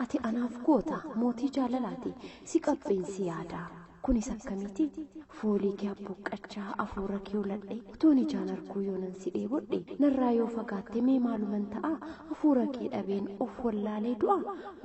ati anaaf goota mootii jaalalaati si qabbeensi yaada kunis akkamitti foolii kee abbuqqachaa afuura kee uladhe utuun ijaan arguu yoonan si dheebodhe narraa yoo fagaatte mee maaluman ta'a afuura kee dhabeen of wallaalee du'a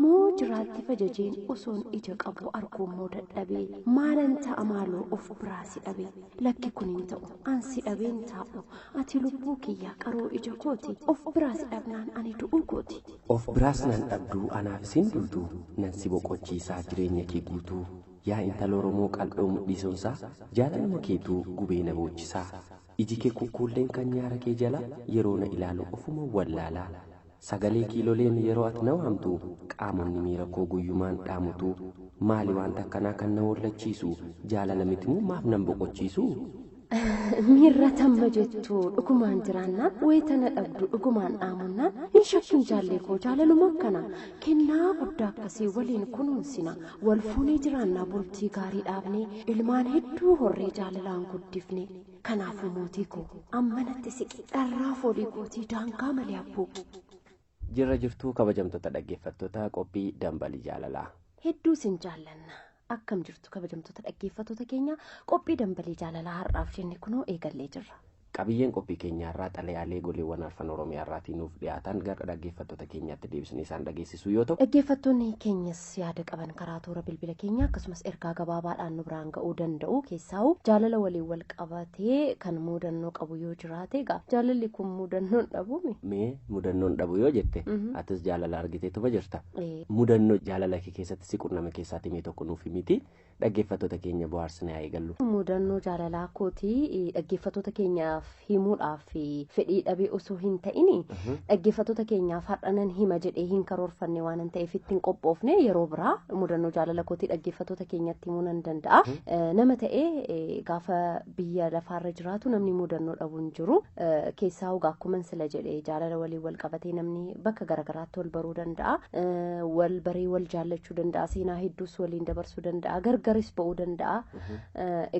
moo jiraatti fajajeen osoon ija qabu arguummoo dadhabee maalan ta'a maaloo of biraa si dhabe lakki kun hin ta'u an si dhabeen taa'u ati lubbuu kiyyaa qaroo ija kooti of biraa si dhabnaan ani du'uu kooti. Of biraas nan dhabduu anaaf isin dultuu nan si boqochiisaa jireenya kee guutuu yaa intala Oromoo qal'oo mudhiisonsaa jaalaluma keetuu gubee na boochisaa iji kee kukkuulleen kan nyaara kee jala yeroo na ilaalu ofuma wallaalaa sagalee kiiloleen yeroo ati na waamtu qaamonni miira koo guyyumaan dhaamutu maali wanta akkanaa kan na wallachiisu jaalala mitimuu maaf nan boqochiisu. Miirra tamma jettu dhugumaan jiraannaan wayitana dhabdu dhugumaan dhaamunnaan hin shakkin jaallee koo jaalaluma akkana kennaa guddaa akkasii waliin kunuunsina wal fuunee jiraannaa bultii gaarii dhaabnee ilmaan hedduu horree jaalalaan guddifne kanaafuu mootii koo ammanatti siqi dharraa foolii kootii daangaa malee abbuuqi. Jirra jirtuu kabajamtoota dhaggeeffattoota qophii dambalii jaalalaa. Hedduu sin jaallanna. Akkam jirtu kabajamtoota dhaggeeffattoota keenya qophii dambalii jaalalaa har'aaf jenne kunoo eegallee jirra. Qabiyyeen qophii keenyaa irraa xalayaalee goleewwan afaan Oromiyaa irraatiin nuuf dhiyaatan gara dhaggeeffattoota keenyaatti deebisnee isaan dhageessisuu yoo ta'u dhaggeeffattoonni keenyas yaada qaban karaa toora bilbila keenya akkasumas ergaa gabaabaadhaan nu biraan ga'uu danda'u keessaa'u jaalala waliin wal qabatee kan mudannoo qabu yoo jiraate egaa jaalalli kun mudannoon dhabuumi. Mee mudannoon dhabu yoo jette atis jaalala argiteetuma jirta. Mudannoo jaalala kee keessatti si qunname keessaati mee tokko nuuf himiti dhaggeeffattoota keenya bohaarsinee eegallu. Mudannoo jaalalaa kootii dhaggeeffattoota keenyaaf himuudhaaf fedhii dhabee osoo hin ta'in dhaggeeffattoota keenyaaf har'anan hima jedhee hin karoorfanne waan hin ta'eef ittiin qophoofne yeroo biraa mudannoo jaalala kootii dhaggeeffattoota keenyatti himuu nan danda'a. Nama ta'ee gaafa biyya lafaarra jiraatu namni mudannoo dhabu hin jiru keessaa ugaa akkuma sila jedhee jaalala waliin wal qabatee namni bakka garagaraatti wal baruu danda'a wal baree wal jaallachuu danda'a seenaa hedduus waliin dabarsuu danda'a gargaris ba'uu danda'a.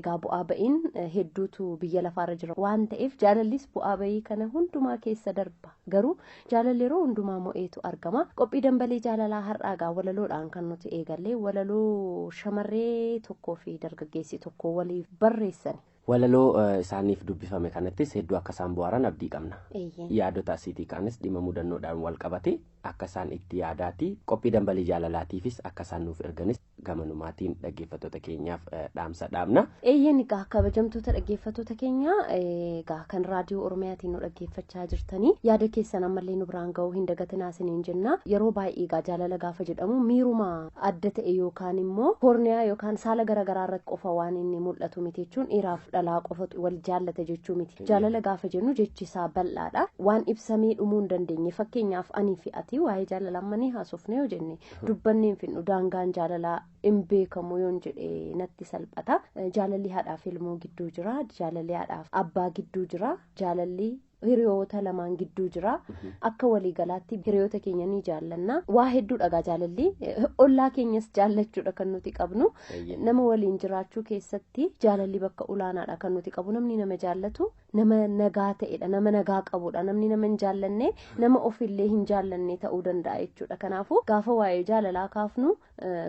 Egaa bu'aa ba'iin hedduutu biyya lafaarra jira waan ta'eef jaalallis bu'aa bayii kana hundumaa keessa darba garuu jaalalli yeroo hundumaa mo'eetu argama. Qophii dambalii jaalalaa har'aagaa walaloodhaan kan nuti eegallee walaloo shamarree tokkoo fi dargaggeessi tokko waliif barreessan. Walaloo isaaniif dubbifame kanattis hedduu akka isaan bohaaran abdii qabna. Yaadota asiitii kaanis dhimma mudannoodhaan wal qabate akka isaan itti yaadaati qophii dambalii jaalalaatiifis akka isaan nuuf erganis gamanumaatiin dhaggeeffattoota keenyaaf dhaamsa dhaabna. Eeyyeen egaa kabajamtoota dhaggeeffattoota keenya egaa kan raadiyoo Oromiyaatiin nu dhaggeeffachaa jirtanii yaada keessan ammallee nu biraan ga'uu hin dagatinaa isiniin jenna. Yeroo baay'ee egaa jaalala gaafa jedhamu miiruma adda ta'e yookaan immoo korniyaa yookaan saala garaagaraa irratti qofa waan inni mul'atu miti jechuun dhiiraaf dhalaa qofatu wal jaallata jechuu miti. Jaalala gaafa jennu jechi isaa bal'aadha waan ibsamee dhumuu hin dandeenye fakkeenyaaf ani fi ati waa'ee jaalala ammanii haasofne yoo jenne dubbannee hin fixnu daangaan jaalalaa hin beekamu yoon jedhe natti salphata. Jaalalli haadhaaf ilmoo gidduu jira jaalalli haadhaaf abbaa gidduu jira jaalalli hiriyoota lamaan gidduu jira akka waliigalaatti hiriyoota keenya ni jaallanna waa hedduu dhagaa jaalalli ollaa keenyas jaallachuudha kan nuti qabnu nama waliin jiraachuu keessatti jaalalli bakka olaanaadha kan nuti qabu namni nama jaallatu nama nagaa ta'edha nama nagaa qabudha namni nama hin jaallanne nama ofillee hin jaallanne ta'uu danda'a jechuudha. Kanaafuu gaafa waa'ee jaalalaa kaafnu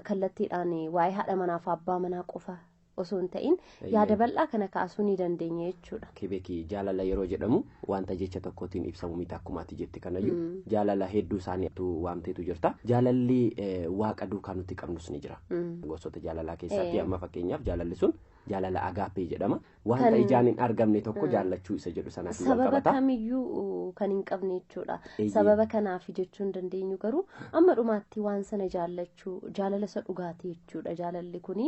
kallattiidhaan waa'ee haadha manaaf abbaa manaa qofa osoo hin ta'in yaada bal'aa kana kaasuu ni dandeenya jechuudha. Kibeki jaalala yeroo jedhamu wanta jecha tokkotiin ibsamu miti akkuma ati jette kanayyuu jaalala hedduu isaaniitu waamteetu jirta. Jaalalli waaqa duukaa nuti qabnus ni jira. Gosoota jaalalaa keessatti amma fakkeenyaaf jaalalli sun jaalala agaappee jedhama. Wanta ijaan hin argamne tokko jaallachuu isa jedhu sanatti wal qabata. Sababa kamiyyuu kan hin qabne jechuudha. Sababa kanaaf jechuun dandeenyu garuu amma dhumaatti waan sana jaallachuu jaalala isa dhugaatii jechuudha. Jaalalli kuni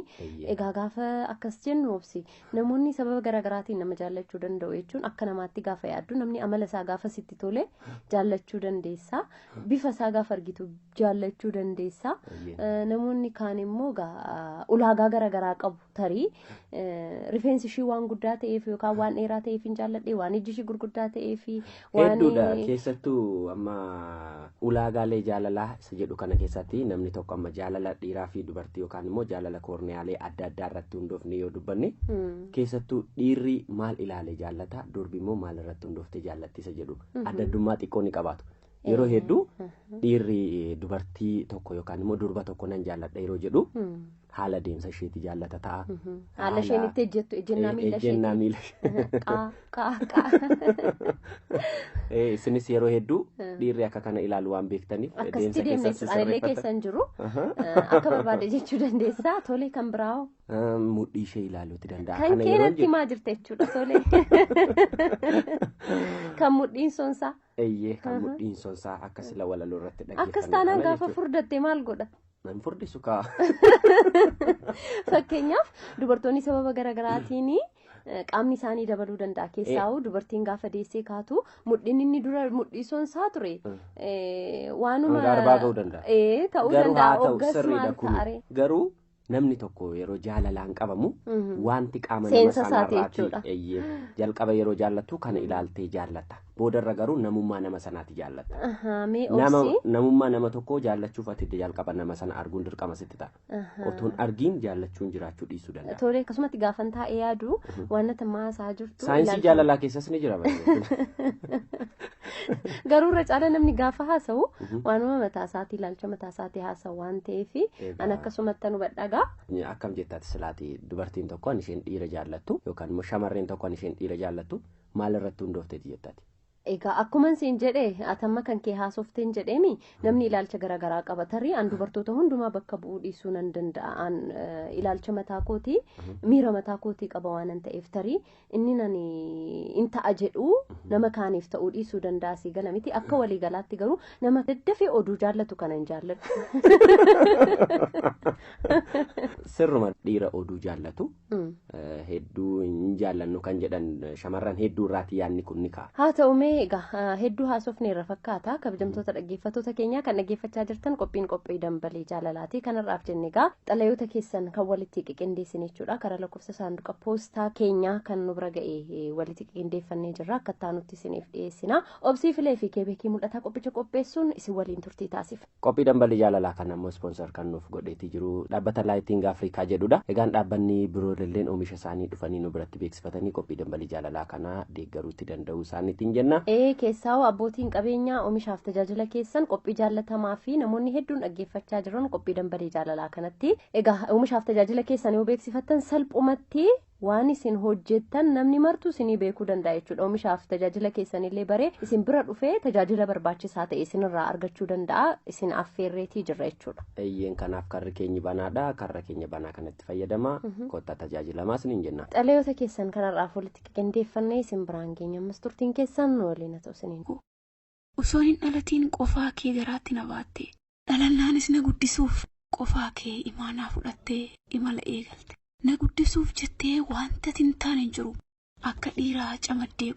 egaa gaafa akkas jennu obsi namoonni sababa garaagaraatiin nama jaallachuu danda'u jechuun akka namaatti gaafa yaaddu namni amala isaa gaafa sitti tole jaallachuu dandeessa bifa isaa gaafa argitu jaallachuu dandeessa. Namoonni kaan immoo ulaagaa garaagaraa qabu tarii rifeensi ishii waan guddaa ta'eef yookaan waan dheeraa ta'eef hin jaalladhe waan iji ishii gurguddaa ta'eef waan hedduudha keessattuu amma ulaagaalee jaalalaa isa jedhu kana keessatti namni tokko amma jaalala dhiiraa fi dubartii yookaan immoo jaalala koorniyaalee adda addaa irratti hundoofne yoo dubbanne keessattuu dhiirri maal ilaalee jaallata durbi immoo maal irratti hundooftee jaallatti isa jedhu adda addummaa xiqqoo ni qabaatu. yeroo hedduu dhiirri dubartii tokko yookaan immoo durba tokko nan jaalladha yeroo jedhu haala deemsa isheeti jaallata ta'a. Haala isheen itti ejjettu ejjennaa miila ishee. Qaa. Isinis yeroo hedduu dhiirri akka kana ilaalu waan beektaniif deemsa keessatti anillee keessan jiru akka barbaade jechuu dandeessaa. Tolee kan biraawoo. Mudhii ishee ilaaluuti danda'a. Kan keenatti himaa jirte jechuudha tolee. Kan mudhiin sonsaa. Eeyyee kan mudhiin sonsaa akka sila walaloo irratti dhaggeeffannaa. Akkas taanaan gaafa furdatte maal godha? Nan furdisu kaa. Fakkeenyaaf dubartoonni sababa garaagaraatiin qaamni isaanii dabaluu danda'a. Keessaa'u dubartiin gaafa deessee kaatu mudhiin inni dura mudhii sonsaa ture. Waanuma garbaa ga'uu danda'a. Ta'uu danda'a. Oggas maal ta'are? Garuu namni tokko yeroo jaalalaan qabamu wanti qaama nama sanaarraati jalqaba yeroo jaallattu kana ilaaltee jaallata. Boodarra garuu namummaa nama sanaati jaallata. Namummaa nama tokko jaallachuuf ati jalqaba nama sana arguun dirqama sitti ta'a. Otoon argiin jaallachuun jiraachuu dhiisuu danda'a. Tolee akkasumatti gaafan taa'ee yaadu waan tamaasaa jirtu. Saayinsii jaalalaa keessas ni jira. Garuu irra caala namni gaafa haasa'u waanuma mataa isaatii ilaalcha mataa isaatii haasa'u waan ta'eef an akkasumatti nu badhagaa. Akkam jettaati silaati dubartiin tokko an isheen dhiira jaallattu yookaan immoo shamarreen tokko an isheen dhiira jaallattu maal irratti hundoofteeti jettaati? Egaa akkuma isin jedhee atamma kan kee haasofteen jedheemi namni ilaalcha garaagaraa qaba tarii an dubartoota hundumaa bakka bu'uu dhiisuu nan danda'an ilaalcha mataa kootii miira mataa kootii qaba waan ta'eef tarii inni nani in ta'a jedhu nama kaaniif ta'uu dhiisuu danda'a si gala miti akka walii galaatti garuu nama daddafee oduu jaallatu kana hin jaalladhu. Sirruma dhiira oduu jaallatu hedduu hin jaallannu kan jedhan shamarran hedduu irraati yaadni kun ni ka'a. Haa ta'u egaa hedduu haasofneerra fakkaata kabajamtoota dhaggeeffattoota keenyaa kan dhaggeeffachaa jirtan qophii dambalee jaalalaati kanarraaf jenne egaa xalayoota keessan kan walitti qiqindeessin jechuudha karaa lakkoofsa saanduqa poostaa keenyaa kan nu bira ga'e walitti qiqindeeffannee jirra akka taanutti isiniif dhiyeessina obsii filee fi keebeekii mul'ataa qophicha qopheessuun isin waliin turtii taasif. Qophii dambalee jaalalaa kan ammoo ispoonsar kan nuuf godheetii jiru dhaabbata laayitiin Afrikaa jedhudha. Egaan dhaabbanni biroolleen oomisha isaanii dhufanii nu biratti beeksifatanii qophii dambalee jaalalaa kana deeggaruutti danda'uu isaaniitiin jenna. Keessaa'u abbootiin qabeenyaa oomishaaf tajaajila keessan qophii jaallatamaa fi namoonni hedduun dhaggeeffachaa jiran qophii dambalee jaalalaa kanatti egaa oomishaaf tajaajila keessan yoo beeksifattan salphumatti waan isin hojjettan namni martuu isinii beekuu danda'a jechuudha. Oomishaaf tajaajila keessanillee baree isin bira dhufee tajaajila barbaachisaa ta'e isinirraa argachuu danda'a isin affeerreetii jirra jechuudha. Eeyyeen kanaaf karri keenya banaadha. Karra keenya banaa kanatti fayyadama. Kottaa tajaajilamaas ni jenna. Xalayoota keessan kanarraaf walitti qiqindeeffannee isin biraan geenya ammas turtiin keessan nu waliin haa ta'u isiniin. Osoo hin dhalatiin qofaa kee garaatti na baatte dhalannaanis na guddisuuf qofaa kee imaanaa fudhattee imala eegalte. Na guddisuuf jettee wanta tintaan hin jiru akka dhiiraa camaddee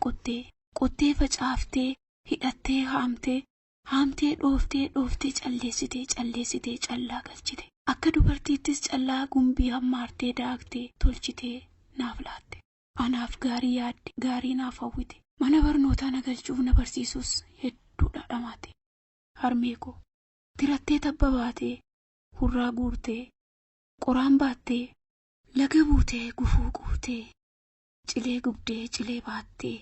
qottee facaaftee hidhattee haamtee dhooftee calleessitee callaa galchite akka dubartiittis callaa gumbii hammaartee daagtee tolchitee naaf laatte anaaf gaarii yaadde gaarii naaf hawwite mana barnootaa na galchuuf na barsiisus hedduu dhadhamaate harmee koo tirattee tabba baatee hurraa guurtee qoraan baattee. Laga buutee gufuu guutee cilee gubdee cilee baattee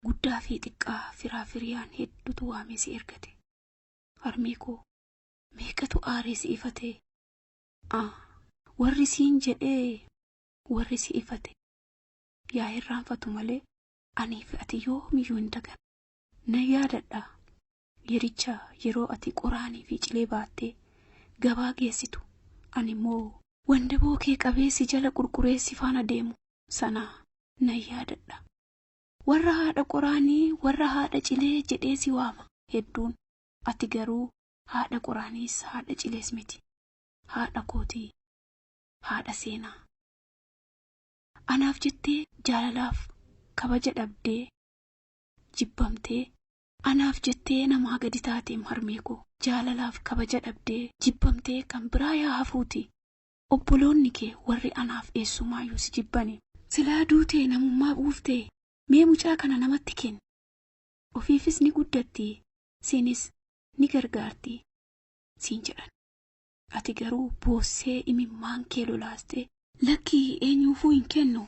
guddaa fi xiqqaa firaa firiyaan hedduutu waamee si ergate harmee koo meeqatu aaree si ifate warri siin jedhee warri si ifate yaa irraanfatu malee anii fi ati yoomiyyuu hin dagan na yaadadha yericha yeroo ati qoraanii fi cilee baattee gabaa geessitu ani immoo. Wanda bookee qabeessi jala qurqureessi faana deemu sanaa na yaadadha. Warra haadha qoraanii warra haadha cilee jedhee si waama hedduun ati garuu haadha qoraaniis haadha cilees miti. Haadha kootii haadha seenaa. Anaaf jettee jaalalaaf kabaja dhabdee jibbamtee anaaf jettee namaa gadi taateem harmee koo jaalalaaf kabaja dhabdee jibbamtee kan biraa yaa hafuuti. Obboloonni kee warri anaaf eessumaayuu si jibbani silaa duutee namummaa buuftee mee mucaa kana namatti kenni ofiifis ni guddatti siinis ni gargaarti siin jedhan ati garuu boossee imimmaan kee lolaastee lakkii eenyuufuu hin kennu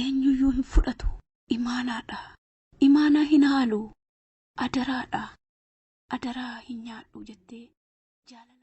eenyuyyuu hin fudhatu imaanaadha imaanaa hin haalu adaraadha adaraa hin nyaadhu jettee jaalala.